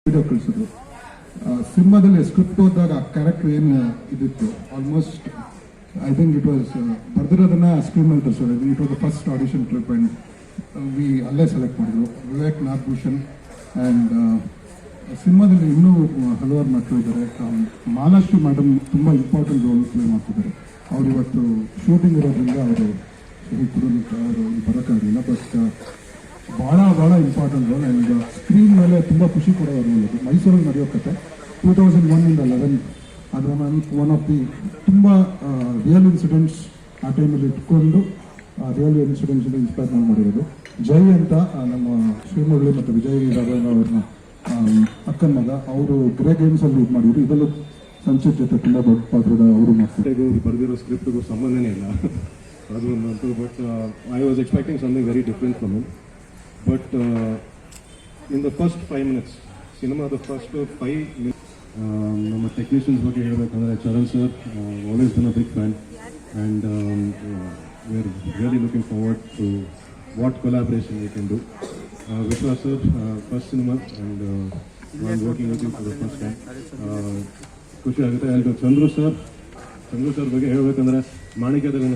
Video ಕಳಿಸಿದ್ರು. ಸಿನಿಮಾದಲ್ಲಿ script ಓದಿದಾಗ ಆ ಕ್ಯಾರೆಕ್ಟರ್ ಏನು ಇದಿತ್ತು almost I think it was ಬರ್ದಿರೋದನ್ನ ಸ್ಕ್ರೀನ್ ಮೇಲೆ ತರಿಸೋದು. It was the first audition trip and we ಅಲ್ಲೇ ಸೆಲೆಕ್ಟ್ ಮಾಡಿದ್ರು ವಿವೇಕ್ ನಾಗಭೂಷಣ್. ಆ್ಯಂಡ್ ಸಿನಿಮಾದಲ್ಲಿ ಇನ್ನೂ ಹಲವಾರು ನಟರು ಇದ್ದಾರೆ. ಮಾಲಾಶ್ರೀ ಮೇಡಮ್ ತುಂಬ ಇಂಪಾರ್ಟೆಂಟ್ ರೋಲ್ ಪ್ಲೇ ಮಾಡ್ತಿದ್ದಾರೆ. ಅವ್ರು ಇವತ್ತು ಶೂಟಿಂಗ್ ಇರೋದ್ರಿಂದ ಅವರು ಬರೋಕ್ಕಾಗಲಿಲ್ಲ. ಬಟ್ ಭಾಳ ಇಂಪಾರ್ಟೆಂಟ್ ರೋಲ್ ಆ್ಯಂಡ್ ಸ್ಕ್ರೀನ್ ಮೇಲೆ ತುಂಬ ಖುಷಿ ಕೊಡೋ ರೋಲ್ ಅದು. ಮೈಸೂರಲ್ಲಿ ನಡೆಯೋ ಕತೆ 2001 11 ಅದು ಒನ್ ಆಫ್ ದಿ ತುಂಬ ರಿಯಲ್ ಇನ್ಸಿಡೆಂಟ್ಸ್ ಆ ಟೈಮಲ್ಲಿ ಇಟ್ಕೊಂಡು ರಿಯಲ್ ಇನ್ಸಿಡೆಂಟ್ಸ್ ಇನ್ಸ್ಪೈರ್ ಮಾಡಿರೋದು. ಜೈ ಅಂತ ನಮ್ಮ ಶ್ರೀಮುರಳಿ ಮತ್ತು ವಿಜಯ್ ರಾಘವೇಂದ್ರ ಅವ್ರನ್ನ ಅಕ್ಕನ ಮಗ, ಅವರು ಗ್ರೇ ಗೇಮ್ಸಲ್ಲಿ ಇದು ಮಾಡಿದ್ರು. ಇದರಲ್ಲೂ ಸಂಚಿತ್ ಜೊತೆ ತುಂಬ ದೊಡ್ಡ ಪಾತ್ರದ ಅವರು ಮಾಡ್ತಾರೆ. ಬರೆದಿರೋ ಸ್ಕ್ರಿಪ್ಟ್ಗೂ ಸಂಬಂಧನೇ ಇಲ್ಲ ಅದು ಒಂದಂತೂ. But I was expecting something very different from him. But in the first 5 minutes ಸಿನಿಮಾದ ಫಸ್ಟ್ 5 minutes ನಮ್ಮ ಟೆಕ್ನಿಷಿಯನ್ಸ್ ಬಗ್ಗೆ ಹೇಳಬೇಕಂದ್ರೆ Charan sir always been a big fan and we are really looking forward to what collaboration we can do. Vishwas sir first cinema and I am working with you for the first time. ಖುಷಿ ಆಗುತ್ತೆ. And Chandru sir ಬಗ್ಗೆ ಹೇಳಬೇಕಂದ್ರೆ ಮಾಣಿಕ್ಯದಲ್ಲಿ